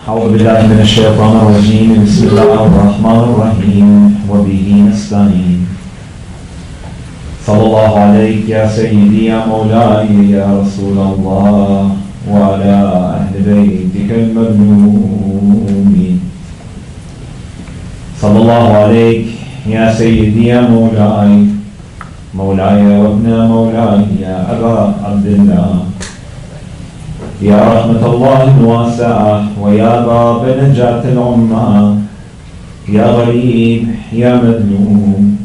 أعوذ بالله من الشيطان الرجيم بسم الله الرحمن الرحيم وبه نستعين صلى الله عليك يا سيدي يا مولاي يا رسول الله وعلى أهل بيتك المظلومين صلى الله عليك يا سيدي يا مولاي وابن مولاي يا أبا عبد الله يا رحمة الله الواسعة ويا باب نجاة الأمة يا غريب يا مظلوم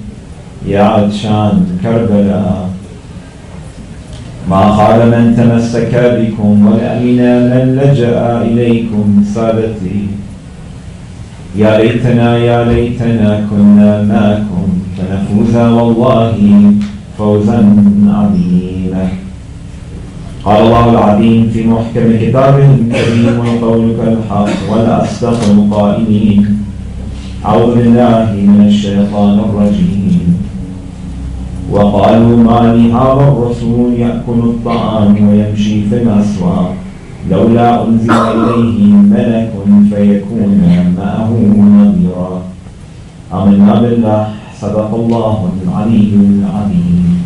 يا عطشان كربلاء ما خاب من تمسك بكم ولأمن من لجأ إليكم سادتي يا ليتنا كنا معكم فنفوز والله فوزا عظيما قال الله العظيم في محكم كتابه الكريم وقولك الحق والأصدق القائلين أعوذ بالله من الشيطان الرجيم وقالوا ما لهذا الرسول يأكل الطعام ويمشي في الأسواق لولا أنزل إليه ملك فيكون معه نذيرا آمنا بالله صدق الله العلي العظيم.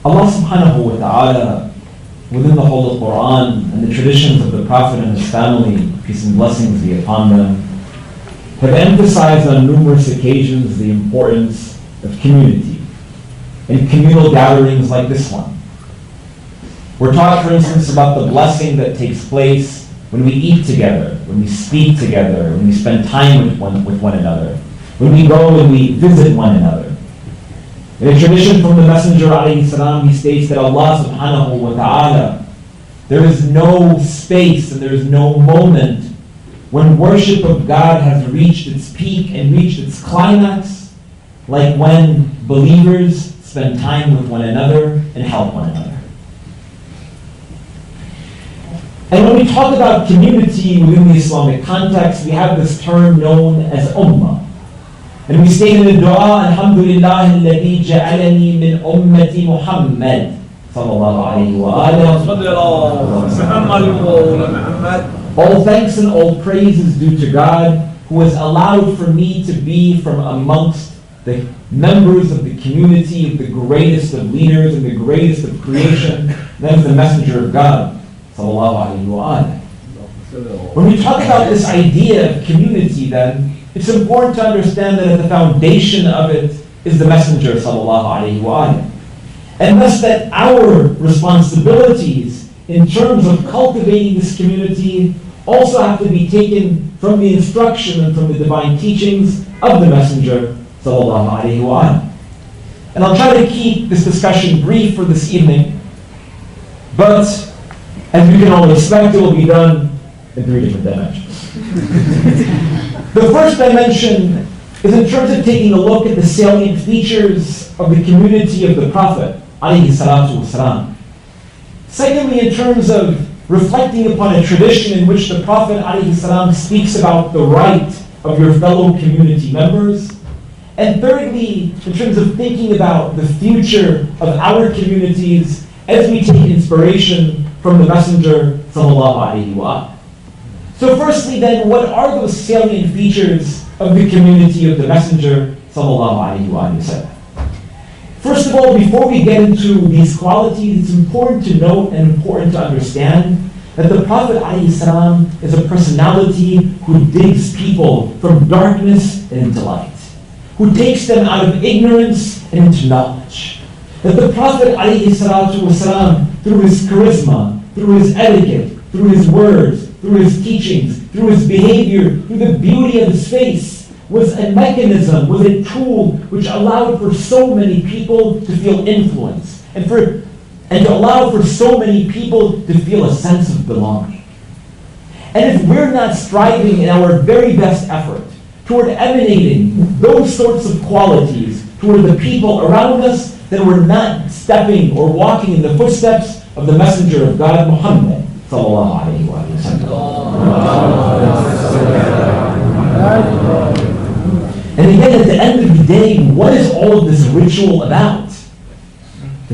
Allah subhanahu wa ta'ala, within the whole Quran and the traditions of the Prophet and his family, peace and blessings be upon them, have emphasized on numerous occasions the importance of community and communal gatherings like this one. We're taught, for instance, about the blessing that takes place when we eat together, when we speak together, when we spend time with one another, when we go and we visit one another. In a tradition from the Messenger alayhi salam, he states that Allah subhanahu wa ta'ala, there is no space and there is no moment when worship of God has reached its peak and reached its climax, like when believers spend time with one another and help one another. And when we talk about community within the Islamic context, we have this term known as ummah. And we state in the dua, Alhamdulillah alladhi ja'alani min ummati Muhammad sallallahu alayhi wa alihi. All thanks and all praise is due to God, who has allowed for me to be from amongst the members of the community of the greatest of leaders and the greatest of creation, that is the Messenger of God sallallahu alayhi wa alihi. When we talk about this idea of community, then it's important to understand that at the foundation of it is the Messenger sallallahu alayhi wa alihi. And thus that our responsibilities in terms of cultivating this community also have to be taken from the instruction and from the divine teachings of the Messenger sallallahu alayhi wa alihi. And I'll try to keep this discussion brief for this evening, but as you can all expect, it will be done in 3 different dimensions. The first dimension is in terms of taking a look at the salient features of the community of the Prophet alayhi salatu wasalam. Secondly, in terms of reflecting upon a tradition in which the Prophet alayhi salam speaks about the right of your fellow community members. And thirdly, in terms of thinking about the future of our communities as we take inspiration from the Messenger sallallahu alayhi wa. So firstly then, what are those salient features of the community of the Messenger sallallahu alayhi wa sallam? First of all, before we get into these qualities, it's important to note and important to understand that the Prophet alayhi salam is a personality who digs people from darkness and into light, who takes them out of ignorance and into knowledge. That the Prophet alayhi salatu wasalam, through his charisma, through his etiquette, through his words, through his teachings, through his behavior, through the beauty of his face, was a mechanism, was a tool which allowed for so many people to feel influence and to allow for so many people to feel a sense of belonging. And if we're not striving in our very best effort toward emanating those sorts of qualities toward the people around us, then we're not stepping or walking in the footsteps of the Messenger of God, Muhammad sallallahu alayhi wa sallam. And again, at the end of the day, what is all of this ritual about?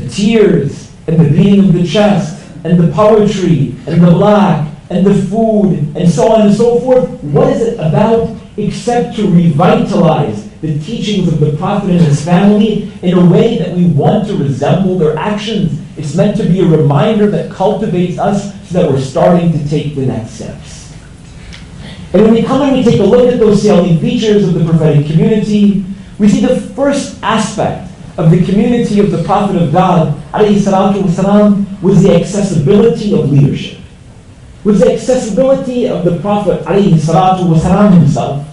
the tears and the beating of the chest and the poetry and the black and the food and so on and so forth. What is it about except to revitalize the teachings of the Prophet and his family in a way that we want to resemble their actions? It's meant to be a reminder that cultivates us so that we're starting to take the next steps. And when we come and we take a look at those salient features of the prophetic community, we see the first aspect of the community of the Prophet of God, alayhi salatu wasalam, was the accessibility of leadership. Was the accessibility of the Prophet alayhi salatu wasalam himself.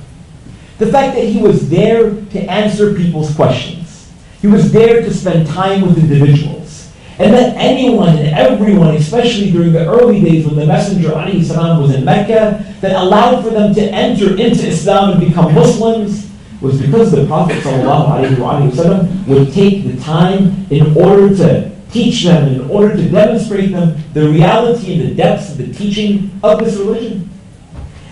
The fact that he was there to answer people's questions. He was there to spend time with individuals. And that anyone and everyone, especially during the early days when the Messenger alayhi salam was in Mecca, that allowed for them to enter into Islam and become Muslims, was because the Prophet ﷺ would take the time in order to teach them, in order to demonstrate them the reality and the depths of the teaching of this religion.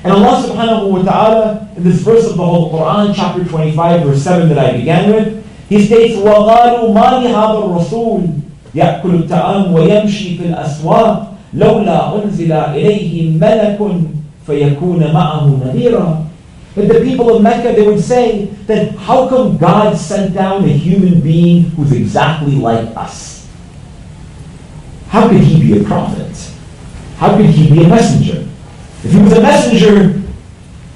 And Allah subhanahu wa ta'ala, in this verse of the whole Quran, chapter 25, verse 7 that I began with, He states, وَقَالُوا مَا لِهَذَا الرَّسُولِ يَأْكُلُ الطَّعَامَ وَيَمْشِي فِي الْأَسْوَاقِ لَوْلَا أُنزِلَ إِلَيْهِ مَلَكٌ فَيَكُونَ مَعَهُ نَذِيرًا. But the people of Mecca, they would say that how come God sent down a human being who's exactly like us? How could he be a prophet? How could he be a messenger? If he was a messenger,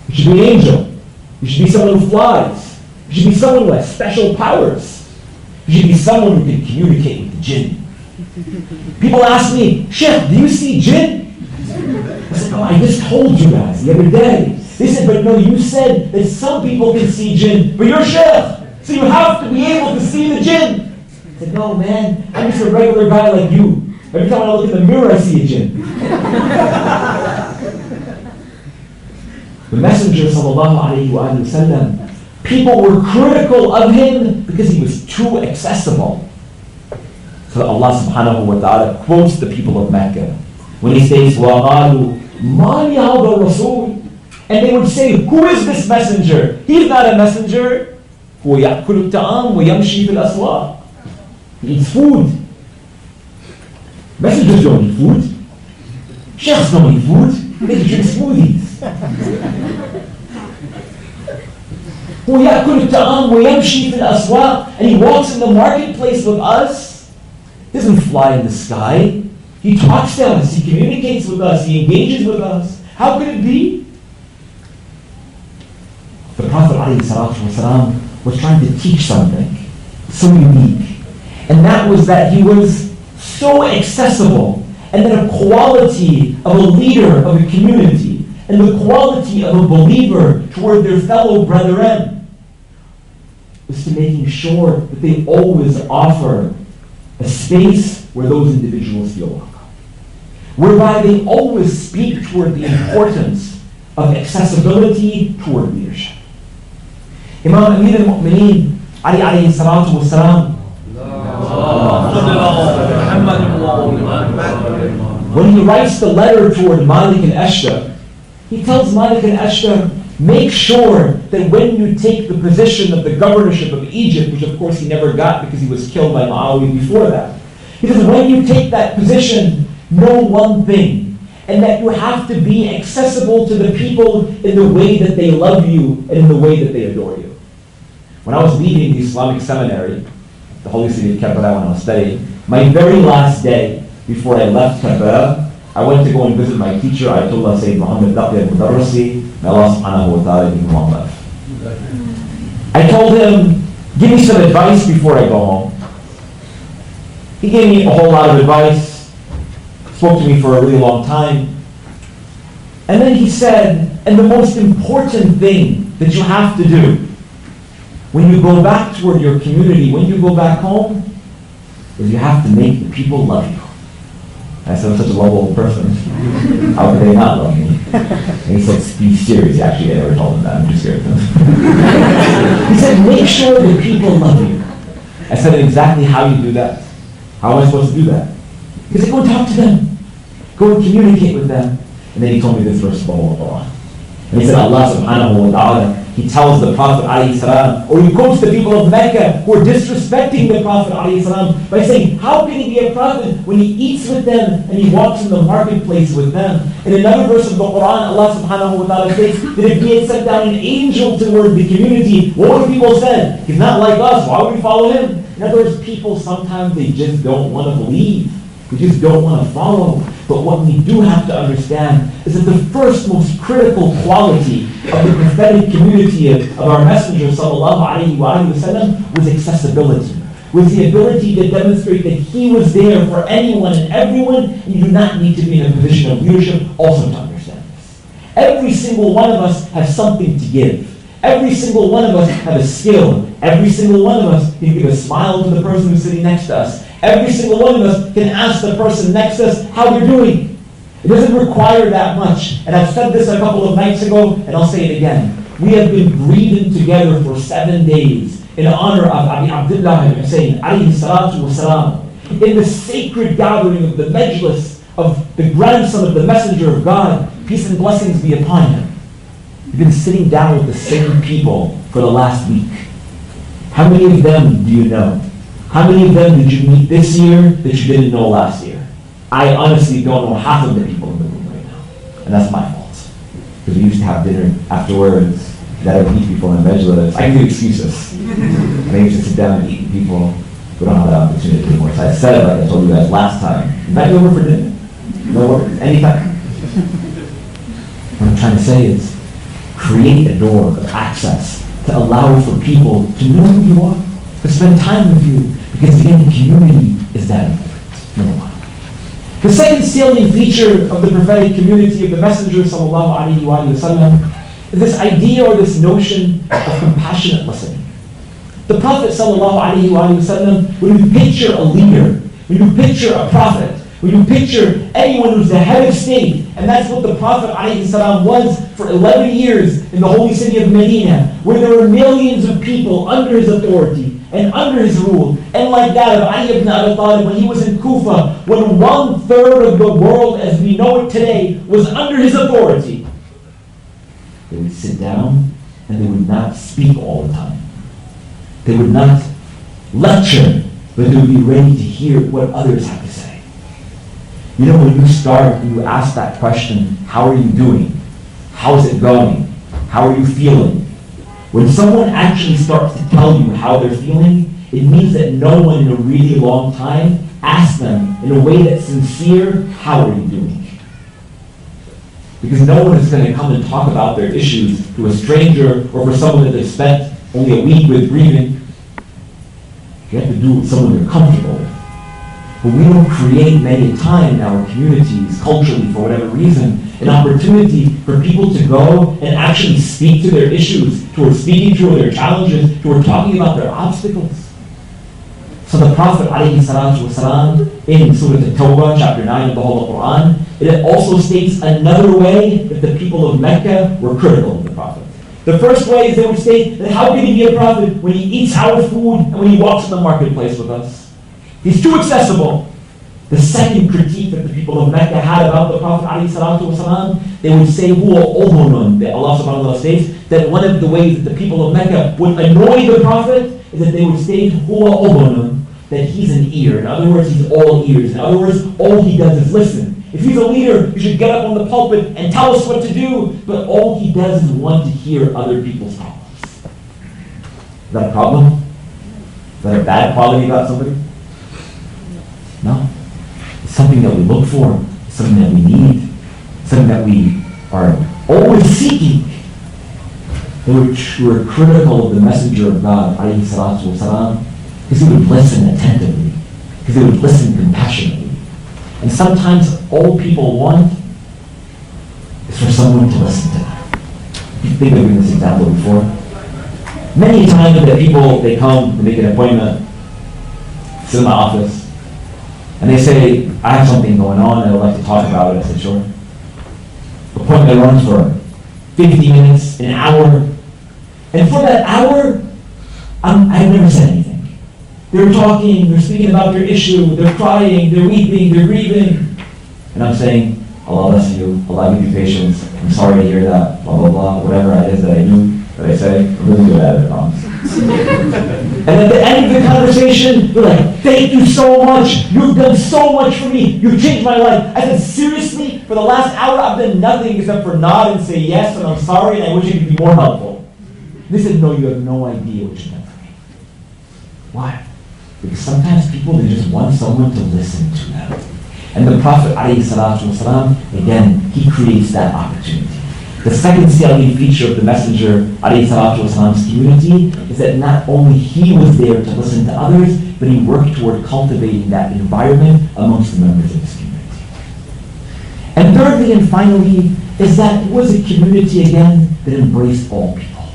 he should be an angel. He should be someone who flies. He should be someone who has special powers. He should be someone who can communicate with the jinn. People ask me, Sheikh, do you see jinn? I said, no, I just told you guys the other day. They said, but no, you said that some people can see jinn, but you're Sheikh, so you have to be able to see the jinn. I said, no, man, I'm just a regular guy like you. Every time I look in the mirror, I see a jinn. The Messenger, sallallahu alayhi wa sallam, people were critical of him because he was too accessible. So Allah subhanahu wa ta'ala quotes the people of Mecca when he says, وَقَالُوا مَا لِهَذَا الرَّسُولِ. And they would say, who is this messenger? He's not a messenger. هُوَ يَأْكُلُ الطَّعَامَ وَيَمْشِي فِي الْأَسْوَاقِ. He eats food. Messengers don't eat food. Sheikhs don't eat food. They drink smoothies. هُوَ يَأْكُلُ الطَّعَامَ وَيَمْشِي فِي الْأَسْوَاقِ. And he walks in the marketplace with us. He doesn't fly in the sky. He talks to us. He communicates with us. He engages with us. How could it be? The Prophet ﷺ was trying to teach something so unique. And that was that he was so accessible, and that a quality of a leader of a community and the quality of a believer toward their fellow brethren was to making sure that they always offer a space where those individuals feel welcome. Whereby they always speak toward the importance of accessibility toward leadership. Imam Amir al-Mu'mineen, Ali alayhi salatu wa salam, when he writes the letter toward Malik al-Ashtar, he tells Malik al-Ashtar, make sure that when you take the position of the governorship of Egypt, which of course he never got because he was killed by Muawiyah before that, he says, when you take that position, know one thing, and that you have to be accessible to the people in the way that they love you and in the way that they adore you. When I was leaving the Islamic seminary, the holy city of Karbala, when I was studying, my very last day before I left Karbala, I went to go and visit my teacher, Ayatollah Sayyid Muhammad Taqi al-Mudarrisi. May Allah subhanahu wa ta'ala give him long life. I told him, give me some advice before I go home. He gave me a whole lot of advice, spoke to me for a really long time. And then he said, and the most important thing that you have to do when you go back toward your community, when you go back home, is you have to make the people love you. I said, I'm such a lovable person. How could they not love me? And he said, be serious. Actually, I never told him that. I'm just scared of him. He said, make sure that people love you. I said, exactly how you do that? How am I supposed to do that? He said, go and talk to them. Go and communicate with them. And then he told me this verse of the Quran. And he said, Allah subhanahu wa ta'ala, he tells the Prophet ﷺ, or he quotes the people of Mecca who are disrespecting the Prophet ﷺ by saying, how can he be a prophet when he eats with them and he walks in the marketplace with them? In another verse of the Quran, Allah subhanahu wa ta'ala states that if he had sent down an angel toward the community, what would people say? He's not like us, why would we follow him? In other words, people sometimes they just don't want to believe. We just don't want to follow. But what we do have to understand is that the first most critical quality of the prophetic community of our Messenger sallallahu alaihi wasallam was accessibility. Was the ability to demonstrate that he was there for anyone and everyone, and you do not need to be in a position of leadership also to understand this. Every single one of us has something to give. Every single one of us have a skill. Every single one of us can give a smile to the person who's sitting next to us. Every single one of us can ask the person next to us how they're doing. It doesn't require that much. And I've said this a couple of nights ago, and I'll say it again. We have been breathing together for 7 days in honor of Abi Abdullah ibn Hussein, alayhi salatu wasalam, in the sacred gathering of the Majlis of the grandson of the Messenger of God. Peace and blessings be upon him. You've been sitting down with the same people for the last week. How many of them do you know? How many of them did you meet this year that you didn't know last year? I honestly don't know half of the people in the room right now. And that's my fault. Because we used to have dinner afterwards. That would meet people in Majlis. I can do excuses. And I used to sit down and eat with people. We don't have that opportunity anymore. So I said it like I told you guys last time. Invite me over for dinner. No worries. Anytime. What I'm trying to say is, create a door of access to allow for people to know who you are, to spend time with you, because again, the community is that important. Number one. The second salient feature of the prophetic community of the Messenger sallallahu alaihi wasallam is this idea or this notion of compassionate listening. The Prophet sallallahu alaihi wasallam, when you picture a leader, when you picture a prophet, when you picture anyone who's the head of state, and that's what the Prophet ﷺ was for 11 years in the holy city of Medina, where there were millions of people under his authority and under his rule, and like that of Ali ibn Abi Talib when he was in Kufa, when 1/3 of the world as we know it today was under his authority. They would sit down and they would not speak all the time. They would not lecture, but they would be ready to hear what others have to say. You know, when you start and you ask that question, how are you doing? How's it going? How are you feeling? When someone actually starts to tell you how they're feeling, it means that no one in a really long time asked them in a way that's sincere, how are you doing? Because no one is going to come and talk about their issues to a stranger or for someone that they've spent only a week with grieving. You have to do it with someone you're comfortable with. But we don't create many a time in our communities, culturally, for whatever reason, an opportunity for people to go and actually speak to their issues, towards speaking to their challenges, towards talking about their obstacles. So the Prophet ﷺ, in Surah At-Tawbah, chapter 9 of the Holy Quran, it also states another way that the people of Mecca were critical of the Prophet. The first way is they would state that how can he be a prophet when he eats our food and when he walks in the marketplace with us? He's too accessible. The second critique that the people of Mecca had about the Prophet ﷺ, they would say, huwa udhunun, that Allah subhanahu wa ta'ala states that one of the ways that the people of Mecca would annoy the Prophet is that they would state, huwa udhunun, that he's an ear. In other words, he's all ears. In other words, all he does is listen. If he's a leader, he should get up on the pulpit and tell us what to do, but all he does is want to hear other people's problems. Is that a problem? Is that a bad quality about somebody? No. It's something that we look for, it's something that we need, something that we are always seeking. They were critical of the Messenger of God, alayhi salatu wasalam, because he would listen attentively, because he would listen compassionately. And sometimes all people want is for someone to listen to them. You think I've given this example before. Many times that people, they come, they make an appointment, sit in my office, and they say, I have something going on and I would like to talk about it. I said, sure. Appointment runs for 50 minutes, an hour. And for that hour, I've never said anything. They're talking, they're speaking about their issue, they're crying, they're weeping, they're grieving. And I'm saying, Allah bless you, Allah give you patience, I'm sorry to hear that, blah, blah, blah, whatever it is that I do. But I say, I'm really good at it, I promise. And at the end of the conversation, they're like, thank you so much. You've done so much for me. You've changed my life. I said, seriously? For the last hour, I've done nothing except for nod and say yes, and I'm sorry, and I wish I could be more helpful. They said, no, you have no idea what you've done for me. Why? Because sometimes people, they just want someone to listen to them. And the Prophet, ﷺ, again, he creates that opportunity. The second salient feature of the Messenger ﷺ's community is that not only he was there to listen to others, but he worked toward cultivating that environment amongst the members of his community. And thirdly and finally, is that it was a community, again, that embraced all people.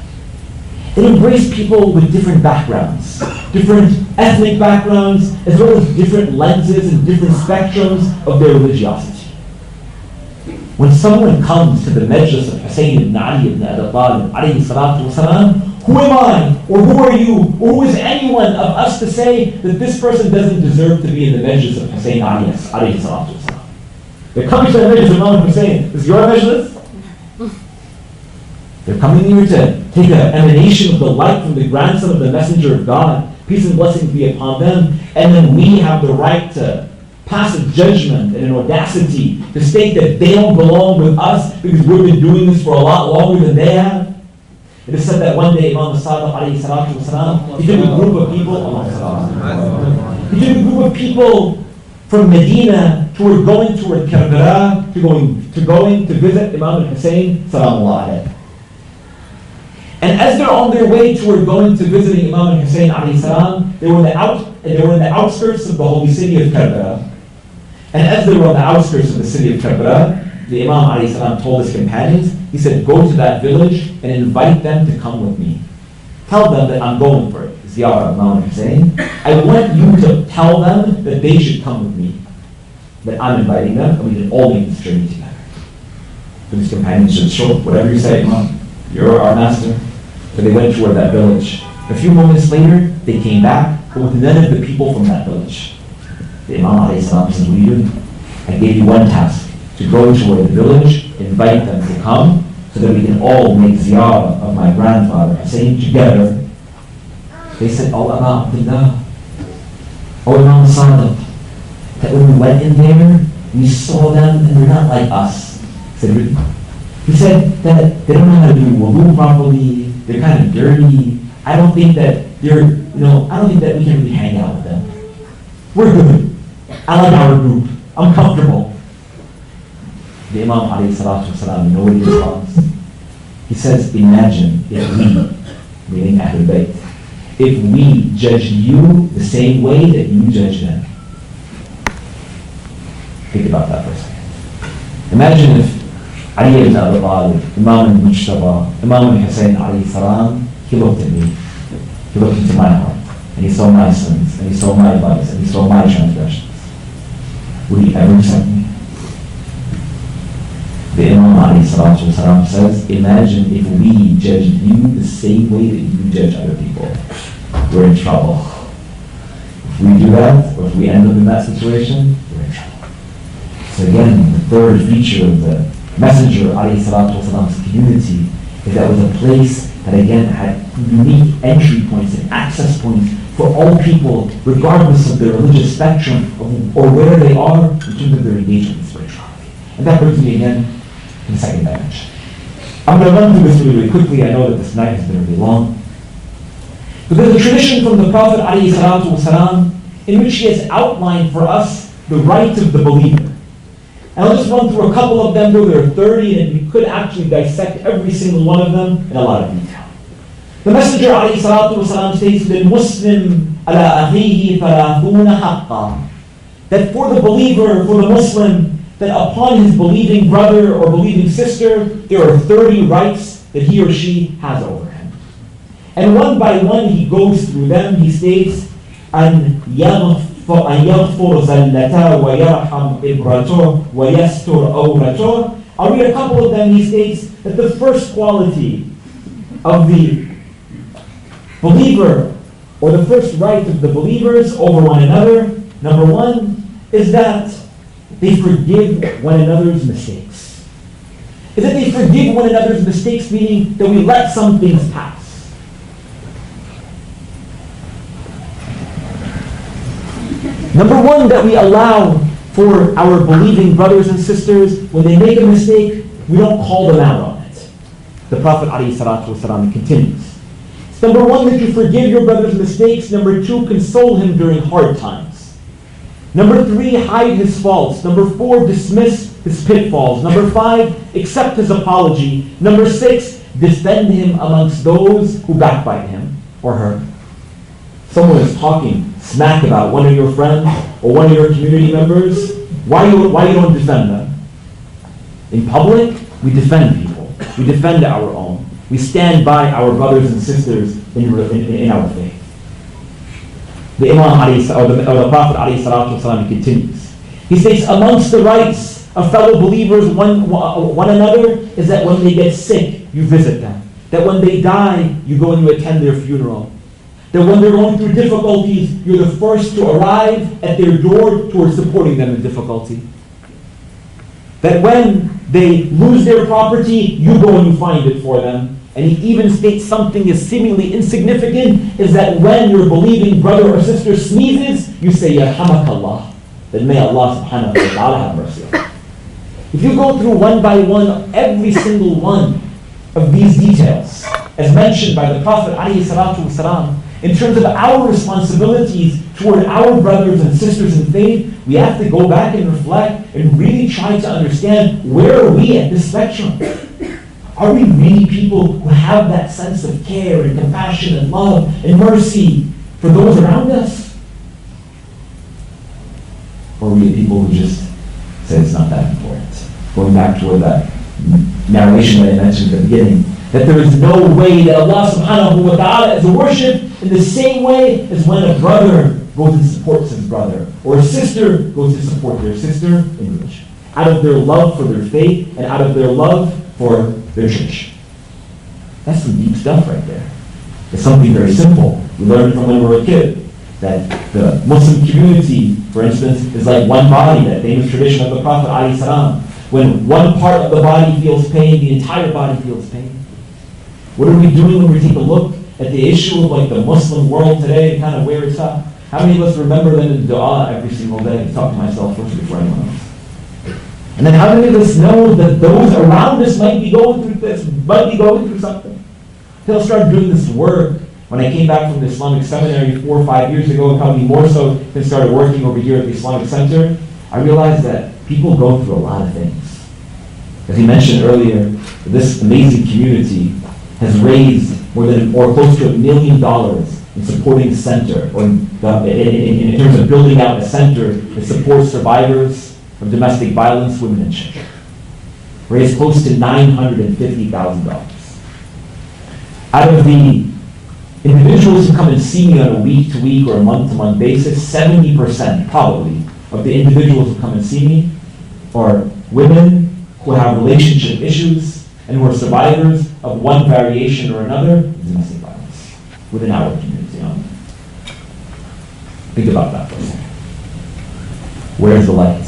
It embraced people with different backgrounds, different ethnic backgrounds, as well as different lenses and different spectrums of their religiosity. When someone comes to the Majlis of Hussein ibn Ali ibn Abi Talib, alayhi salatu wasalam, who am I, or who are you, or who is anyone of us to say that this person doesn't deserve to be in the Majlis of Hussein alayhi salatu wasalam? They're coming to the Majlis of Imam Hussein. Is your Majlis? They're coming here to take an emanation of the light from the grandson of the Messenger of God, peace and blessings be upon them, and then we have the right to pass a judgment and an audacity to state that they don't belong with us because we've been doing this for a lot longer than they have. It is said that one day Imam Sadiq alayhi salatu wasalam, he took a group of people, he took a group of people from Medina who were going toward Karbala to visit Imam Hussein salamullah alayhi. And as they're on their way toward going to visiting Imam Hussein alayhi salam, they were in the outskirts of the holy city of Karbala. And as they were on the outskirts of the city of Karbala, the Imam alayhi salam told his companions, he said, go to that village and invite them to come with me. Tell them that I'm going for it, ziyarah of Imam Hussein. I want you to tell them that they should come with me, that I'm inviting them, and we can all make this journey together. So his companions said, sure, whatever you say, Imam, you're our master. So they went toward that village. A few moments later, they came back, but with none of the people from that village. The Imam alayhi salam said, what are you doing? I gave you one task, to go toward the village, invite them to come, so that we can all make ziyarah of my grandfather Hussein together. They said, oh Aba Abdullah, oh Imam Sadiq, that when we went in there, we saw them and they're not like us. He said that they don't know how to do wudu properly, they're kind of dirty. I don't think that we can really hang out with them. We're good. I like our group. I'm comfortable. The Imam alayhi salatu wasalam, you know what he responds? He says, imagine if we, meaning Ahlul Bayt, if we judge you the same way that you judge them. Think about that for a second. Imagine if Ali ibn Abi Talib, Imam al-Mujtaba, Imam al-Hussein alayhi salam, he looked at me, he looked into my heart, and he saw my sins, and he saw my vice, and he saw my transgressions. Would he ever accept me? The Imam alayhi salatu wasalam says, imagine if we judged you the same way that you judge other people. We're in trouble. If we do that, or if we end up in that situation, we're in trouble. So again, the third feature of the Messenger alayhi salatu wasalam's community is that it was a place that again had unique entry points and access points for all people, regardless of their religious spectrum or where they are in terms of their engagement in spirituality. And that brings me again to the second dimension. I'm going to run through this really quickly. I know that this night has been really long. But there's a tradition from the Prophet ﷺ in which he has outlined for us the rights of the believer. And I'll just run through a couple of them, though there are 30, and we could actually dissect every single one of them in a lot of detail. The Messenger ﷺ states that Muslim ala akhihi thalathuna haqqa, that for the believer, for the Muslim, that upon his believing brother or believing sister, there are 30 rights that he or she has over him. And one by one he goes through them. He states, أن يغفر زلته ويرحم إبرته ويستر أورته. I'll read a couple of them. He states that the first quality of the believer, or the first right of the believers over one another, number one, is that they forgive one another's mistakes. is that they forgive one another's mistakes, meaning that we let some things pass. Number one, that we allow for our believing brothers and sisters, when they make a mistake, we don't call them out on it. The Prophet ﷺ continues. Number one, that you forgive your brother's mistakes. Number two, console him during hard times. Number three, hide his faults. Number four, dismiss his pitfalls. Number five, accept his apology. Number six, defend him amongst those who backbite him or her. Someone is talking smack about one of your friends or one of your community members. Why you don't defend them? In public, we defend people. We defend our own. We stand by our brothers and sisters in our faith. The the Prophet ﷺ continues. He says, amongst the rights of fellow believers one another is that when they get sick, you visit them. That when they die, you go and you attend their funeral. That when they're going through difficulties, you're the first to arrive at their door towards supporting them in difficulty. That when they lose their property, you go and you find it for them. And he even states something as seemingly insignificant, is that when your believing brother or sister sneezes, you say, Yarhamakallah. Then may Allah subhanahu wa ta'ala have mercy on you. If you go through one by one, every single one of these details, as mentioned by the Prophet ﷺ, in terms of our responsibilities toward our brothers and sisters in faith, we have to go back and reflect and really try to understand, where are we at this spectrum? Are we really people who have that sense of care and compassion and love and mercy for those around us? Or are we people who just say it's not that important? Going back toward that narration that I mentioned at the beginning, that there is no way that Allah subhanahu wa ta'ala is worshipped in the same way as when a brother goes and supports his brother, or a sister goes to support their sister in religion, out of their love for their faith and out of their love for their church. That's some deep stuff right there. It's something very simple. We learned from when we were a kid that the Muslim community, for instance, is like one body, that famous tradition of the Prophet ﷺ. When one part of the body feels pain, the entire body feels pain. What are we doing when we take a look at the issue of like the Muslim world today, kind of where it's at? How many of us remember then in dua every single day? I talk to myself first before anyone else. And then how many of us know that those around us might be going through this, might be going through something? Until I started doing this work, when I came back from the Islamic seminary 4 or 5 years ago, probably more so, and started working over here at the Islamic Center, I realized that people go through a lot of things. As he mentioned earlier, this amazing community has raised more than, or close to $1 million in supporting the center, or in terms of building out a center that supports survivors of domestic violence, women and children. Raised close to $950,000. Out of the individuals who come and see me on a week-to-week or a month-to-month basis, 70% probably of the individuals who come and see me are women who have relationship issues and who are survivors of one variation or another of domestic violence within our community. Think about that for a second. Where's the light?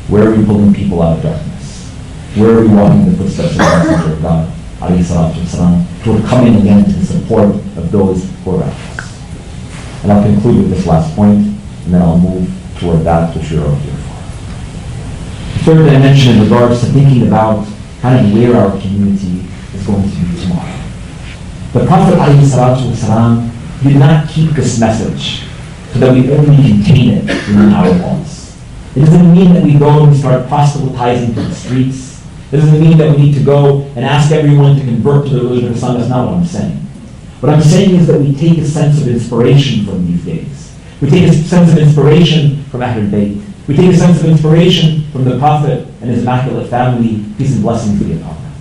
Where are we pulling people out of darkness? Where are we walking the footsteps of the Messenger of God, alayhi salatu wasalam, toward coming again to the support of those who are around us? And I'll conclude with this last point, and then I'll move toward that which we're all here for. Third dimension in regards to thinking about kind of where our community is going to be tomorrow. The Prophet alayhi salatu wasalam did not keep this message so that we only contain it within our walls. It doesn't mean that we go and start proselytizing to the streets. It doesn't mean that we need to go and ask everyone to convert to the religion of Islam. That's not what I'm saying. What I'm saying is that we take a sense of inspiration from these days. We take a sense of inspiration from Ahlul Bayt. We take a sense of inspiration from the Prophet and his immaculate family, peace and blessings be upon them.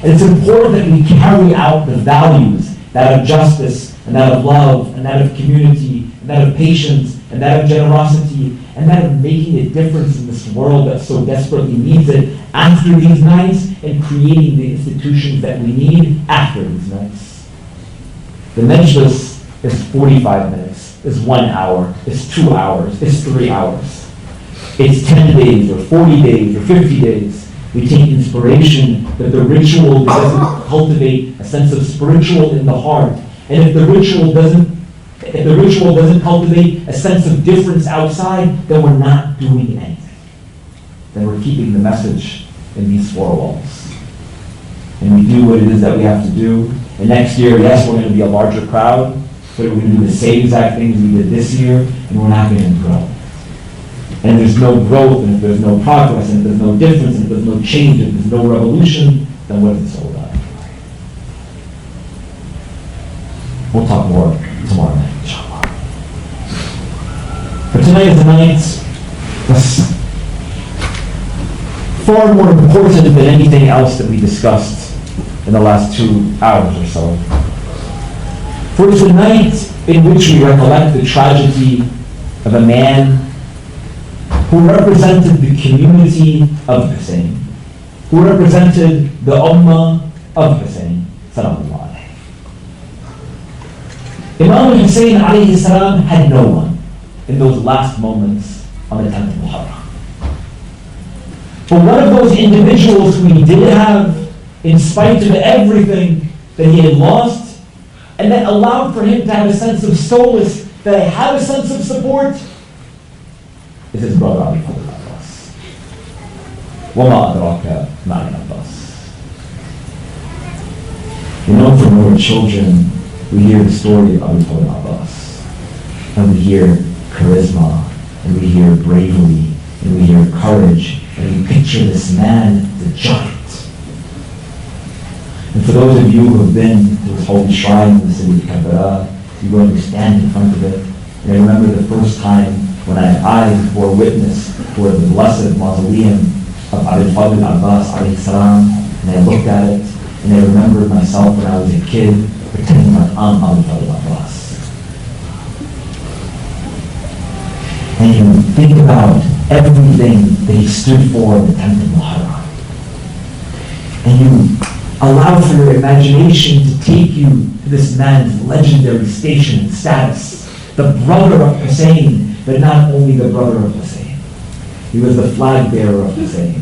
And it's important that we carry out the values, that of justice, and that of love, and that of community, and that of patience, and that of generosity, and that of making a difference in this world that so desperately needs it after these nights, and creating the institutions that we need after these nights. The Majlis is 45 minutes, is 1 hour, is 2 hours, is 3 hours. It's 10 days, or 40 days, or 50 days. We take inspiration that the ritual doesn't cultivate a sense of spiritual in the heart. And if the ritual doesn't cultivate a sense of difference outside, then we're not doing anything. Then we're keeping the message in these four walls. And we do what it is that we have to do. And next year, yes, we're going to be a larger crowd, but we're going to do the same exact things we did this year, and we're not going to grow. And if there's no growth, and if there's no progress, and if there's no difference, and if there's no change, and if there's no revolution, then what is it all about? We'll talk more tomorrow night, inshallah. But tonight is the night that's far more important than anything else that we discussed in the last 2 hours or so. For it's a night in which we recollect the tragedy of a man who represented the community of Hussein, who represented the ummah of Hussein, sallallahu alayhi. Imam Hussein alayhi salam had no one in those last moments on the 10th of Muharram. But one of those individuals who he did have, in spite of everything that he had lost, and that allowed for him to have a sense of solace, that have a sense of support, is his brother Ali Fadl Abbas. وَمَا أَدْرَاكَ مَعْنَى Abbas. You know, from when we were children, we hear the story of Ali Fadl Abbas, and we hear charisma, and we hear bravery, and we hear courage, and we picture this man, the giant. And for those of you who have been to this holy shrine in the city of Karbala, you go and you stand in front of it. And I remember the first time when I bore witness for the blessed mausoleum of Abu Fadl Abbas alayhi salam, and I looked at it, and I remembered myself when I was a kid, pretending like I'm Abu Fadl Abbas. And you think about everything that he stood for in the 10th of Muharram. And you allow for your imagination to take you to this man's legendary station and status, the brother of Hussein, but not only the brother of Hussein. He was the flag bearer of Hussein.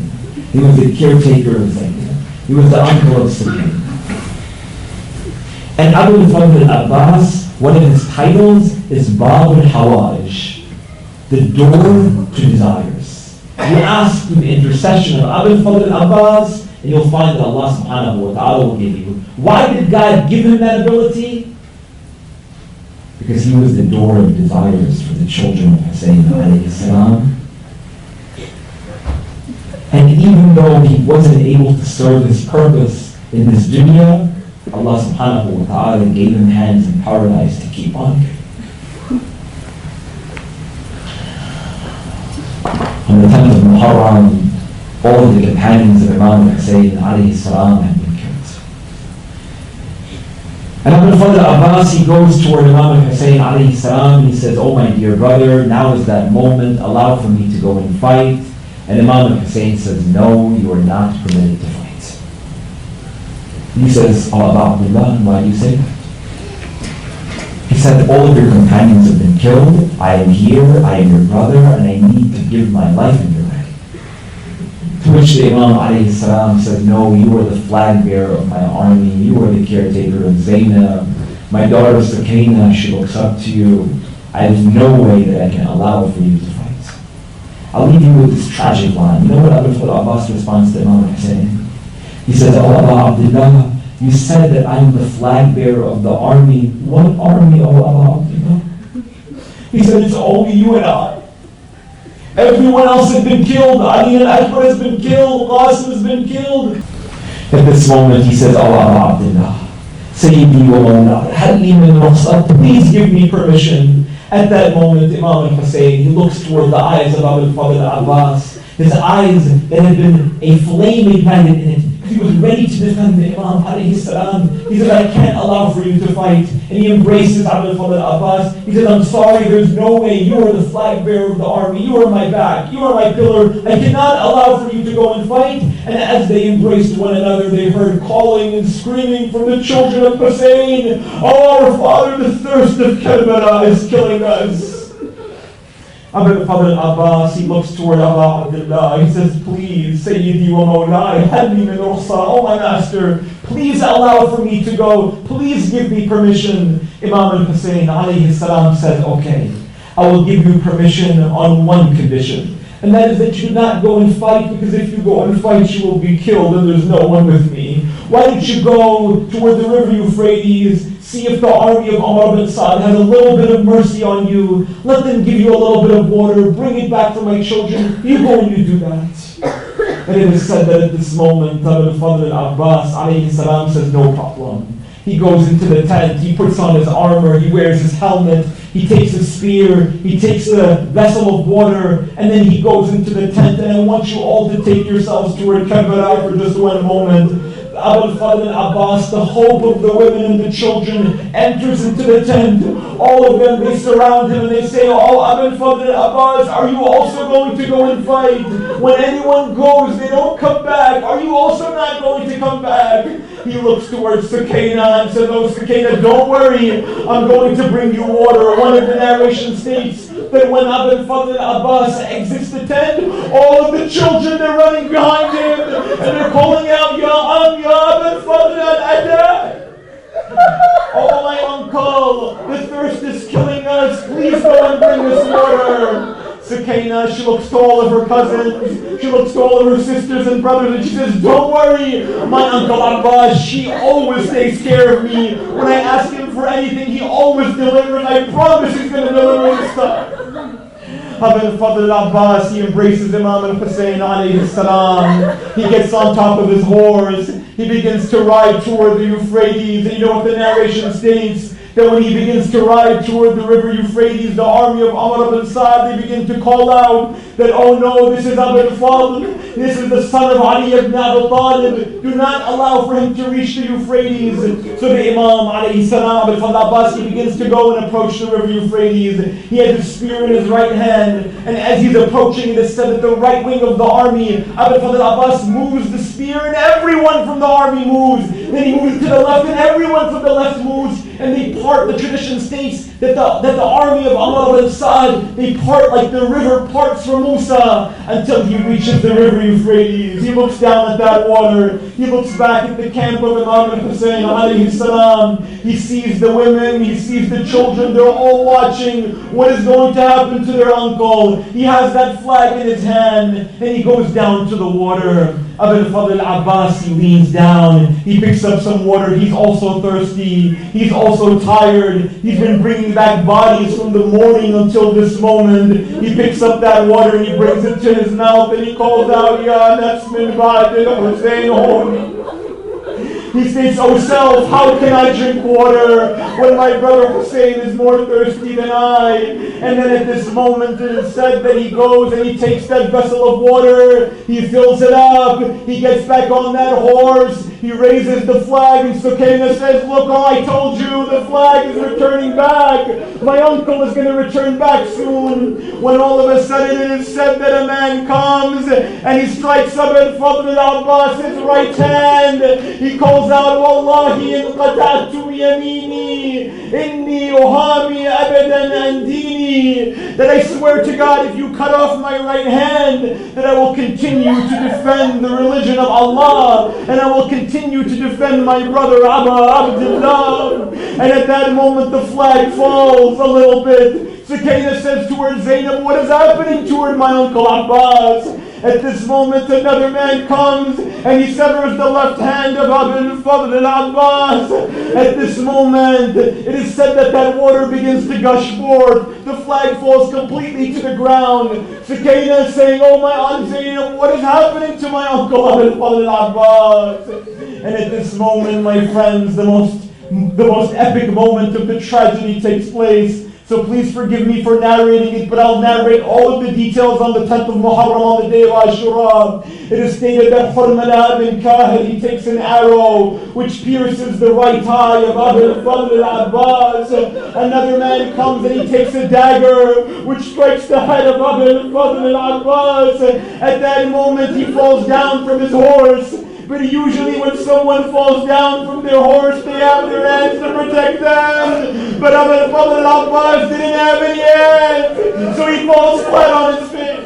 He was the caretaker of Hussein. He was the uncle of Hussein. And Abu Fadl Abbas, one of his titles is Bab al-Hawaj, the door to desires. You ask through the intercession of Abu Fadl Abbas, and you'll find that Allah subhanahu wa ta'ala will give you. Why did God give him that ability? Because he was the door of desires for the children of Hussein alayhi salam. And even though he wasn't able to serve his purpose in this dunya, Allah subhanahu wa ta'ala gave him hands in paradise to keep on giving. On the 10th of Muharram, all of the companions of Imam Hussein alayhi salam had been killed. And Abu Fadl Abbas, he goes toward Imam Hussein alayhi salam and he says, "Oh my dear brother, now is that moment, allow for me to go and fight." And Imam Hussein says, "No, you are not permitted to fight." He says, "Oh Abu Abdullah, why do you say that?" He said, "All of your companions have been killed. I am here, I am your brother, and I need to give my life in your way." To which the Imam alayhi salam said, "No, you are the flag bearer of my army. You are the caretaker of Zainab. My daughter Sakina, she looks up to you. I have no way that I can allow for you to fight." I'll leave you with this tragic line. You know what Abu Fadl Abbas responds to Imam Hussein? He says, "Oh Abu Abdullah, you said that I am the flag bearer of the army. What army, oh Abu Abdullah?" He said, "It's only you and I. Everyone else has been killed. Ali al-Akbar has been killed. Qasim has been killed." At this moment, he says, "Oh Abu Abdullah, Sayyidi wa Mawla, Hadli min Rukhsat, please give me permission." At that moment, Imam Hussein, he looks toward the eyes of Abu Fadl Abbas, his eyes that had been a flame ignited in it. He was ready to defend the Imam alayhi salam. He said, "I can't allow for you to fight." And he embraces Abu Fadl Abbas. He said, "I'm sorry, there's no way. You are the flag bearer of the army. You are my back. You are my pillar. I cannot allow for you to go and fight." And as they embraced one another, they heard calling and screaming from the children of Hussein, "Oh, our father, the thirst of Karbala is killing us." Abu Fadl Abbas, he looks toward Abu Abdullah. He says, please, Sayyidi wa Mawlai, hadni min rukhsa. Oh my master, please allow for me to go. Please give me permission. Imam al-Hussein alayhi salam says, okay, I will give you permission on one condition. And that is that you do not go and fight, because if you go and fight, you will be killed and there's no one with me. Why don't you go toward the river Euphrates, see if the army of Umar bin Sa'd has a little bit of mercy on you. Let them give you a little bit of water. Bring it back for my children. You go and you do that. And it is said that at this moment, Abu Fadl Abbas alayhi salam says, no problem. He goes into the tent, he puts on his armor, he wears his helmet, he takes his spear, he takes a vessel of water, and then he goes into the tent. And I want you all to take yourselves toward Karbala for just one moment. Abu Fadl Abbas, the hope of the women and the children, enters into the tent. All of them, they surround him and they say, oh, Abu Fadl Abbas, are you also going to go and fight? When anyone goes, they don't come back. Are you also not going to come back? He looks towards Sakina and says, oh, Sakina, don't worry. I'm going to bring you water. One of the narration states that when Abu Fadl Abbas exits the tent, all of the children, they're running behind him and they're calling out, Ya Am, Ya Abu Fadl al-Adad. Oh, my uncle, the thirst is killing us. Please go and bring us water. Sakina, she looks to all of her cousins, she looks to all of her sisters and brothers, and she says, don't worry, my Uncle Abbas, she always takes care of me. When I ask him for anything, he always delivers. I promise he's going to deliver this time. Abu Fadl Abbas, he embraces Imam al-Hussein alayhi salam. He gets on top of his horse. He begins to ride toward the Euphrates. And you know what the narration states? That when he begins to ride toward the river Euphrates, the army of Umar bin Sa'd, they begin to call out that, oh no, this is Abu Fadl, this is the son of Ali ibn Abi Talib. Do not allow for him to reach the Euphrates. So the Imam alayhi salam, Abu Fadl Abbas, he begins to go and approach the river Euphrates. He has his spear in his right hand, and as he's approaching, it is said that the right wing of the army, Abu Fadl Abbas moves the spear, and everyone from the army moves. Then he moves to the left, and everyone from the left moves, and they part. The tradition states that the army of Umar bin Sa'd, they part like the river parts from Musa until he reaches the river Euphrates. He looks down at that water. He looks back at the camp of Imam al-Hussein alayhi salam. He sees the women, he sees the children. They're all watching what is going to happen to their uncle. He has that flag in his hand, and he goes down to the water. Abu Fadl Abbas, he leans down, he picks up some water. He's also thirsty, he's also tired. He's been bringing back bodies from the morning until this moment. He picks up that water and he brings it to his mouth and he calls out, Ya nafs min ba'd al-Hussein honi. He states, oh self, how can I drink water when my brother Hussein is more thirsty than I? And then at this moment it is said that he goes and he takes that vessel of water, he fills it up, he gets back on that horse, he raises the flag, and Sukaina says, look, oh, I told you, the flag is returning back. My uncle is going to return back soon. When all of a sudden it is said that a man comes and he strikes Abu Fadl Abbas' right hand. He calls out, Wallahi in qata'tu yamini, inni uhami abadan an dini. That I swear to God, if you cut off my right hand, that I will continue to defend the religion of Allah, and I will continue to defend my brother Abu Abdullah. And at that moment the flag falls a little bit. Sukaina says toward Zainab, what is happening toward my uncle Abbas? At this moment another man comes and he severs the left hand of Abu Fadl al-Abbas. At this moment it is said that that water begins to gush forth. The flag falls completely to the ground. Sukaina is saying, oh my Aunt Zainab, what is happening to my uncle Abu Fadl al-Abbas? And at this moment, my friends, the most epic moment of the tragedy takes place. So please forgive me for narrating it, but I'll narrate all of the details on the 10th of Muharram, on the day of Ashura. It is stated that Hurmala bin Kahil, he takes an arrow which pierces the right eye of Abu Fadl al-Abbas. Another man comes and he takes a dagger which strikes the head of Abu Fadl al-Abbas. At that moment he falls down from his horse. But usually when someone falls down from their horse, they have their hands to protect them. But Abu Fadl al-Abbas didn't have any hands. So he falls flat on his face.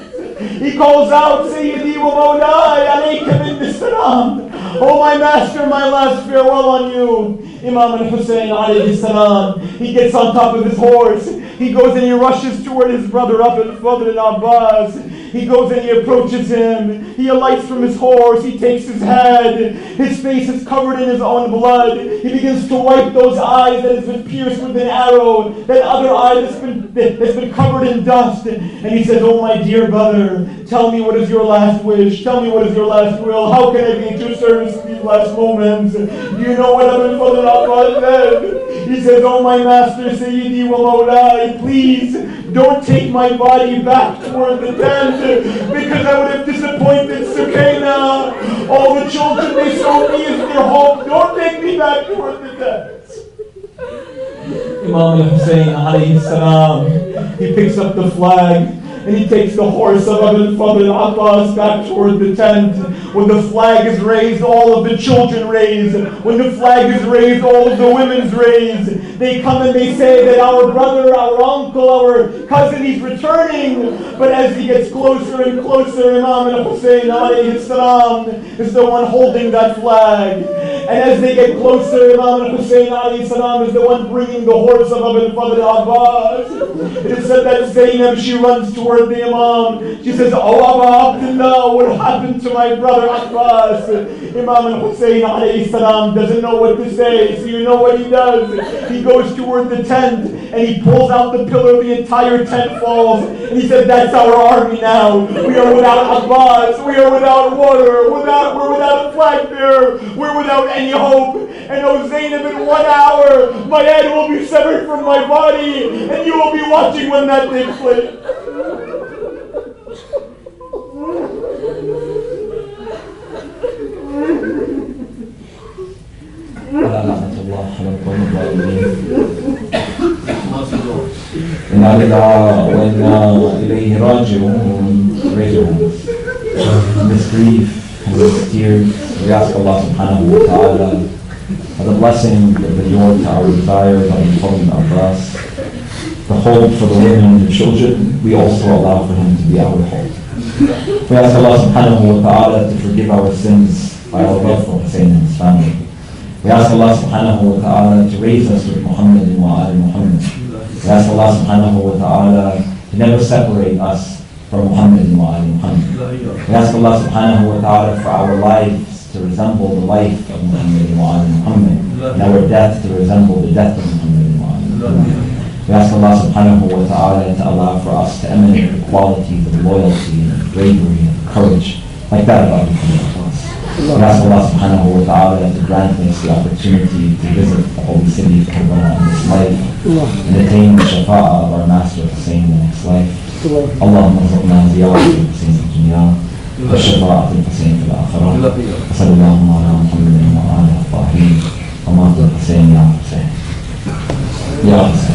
He calls out, Sayyidi wa Mawlai, alayka bin bisalam. Oh my master, my last farewell on you. Imam al-Hussein alayhi salam, he gets on top of his horse. He goes and he rushes toward his brother Abu Fadl al-Abbas. He goes and he approaches him. He alights from his horse. He takes his head. His face is covered in his own blood. He begins to wipe those eyes that has been pierced with an arrow, that other eye that's been covered in dust. And he says, oh my dear brother, tell me what is your last wish. Tell me what is your last will. How can I be at your service in these last moments? Do you know what Abu Fadl al-Abbas said? He says, oh my master, Sayyidi wa Mawlai, please don't take my body back toward the tent, because I would have disappointed Sukaina. All the children, they saw me as their hope. Don't take me back toward the tent. Imam al-Hussein alayhi salam, he picks up the flag and he takes the horse of Abu Fadl al-Abbas back toward the tent. When the flag is raised, all of the children raise. When the flag is raised, all of the women's raise. They come and they say that our brother, our uncle, our cousin, he's returning. But as he gets closer and closer, Imam al-Hussein alayhi salam is the one holding that flag. And as they get closer, Imam al-Hussein alayhi salam is the one bringing the horse of Abu Fadl al-Abbas. It is said that Zainab, she runs toward the Imam. She says, oh Abu Abdullah, what happened to my brother Abbas? Imam al-Hussein alayhi salam doesn't know what to say. So you know what he does? He goes toward the tent and he pulls out the pillar. The entire tent falls. And he said, that's our army now. We are without Abbas. We are without water. We're without a flag bearer. We're without any hope. And oh Zainab, in 1 hour, my head will be severed from my body. And you will be watching when that takes place. إنا لله وإنا إليه راجعون. In this grief and this tears, we ask Allah subhanahu wa ta'ala for the blessing of the Lord to our desires on the Prophet Abbas, the hope for the women and the children. We also allow for him to be our hope. We ask Allah subhanahu wa ta'ala to forgive our sins by our love for Hussein and his family. We ask Allah subhanahu wa ta'ala to raise us with Muhammad and Al Muhammad. We ask Allah subhanahu wa ta'ala to never separate us from Muhammad and Al Muhammad. We ask Allah subhanahu wa ta'ala for our lives to resemble the life of Muhammad and Al Muhammad, and our death to resemble the death of Muhammad and Al Muhammad. We ask Allah subhanahu wa ta'ala to allow for us to emanate the qualities of loyalty and bravery and courage like that of Abu Bakr. We ask Allah subhanahu wa ta'ala to grant us the opportunity to visit the holy city of Karbala in this life and attain the shafa'ah of our Master Hussein in the next life. اللهم ارزقنا زيارة الحسين في الدنيا والشفاعة الحسين في الآخرة. وصلى اللهم على محمد وعلى آله الطاهرين ومات الحسين يا حسين يا حسين.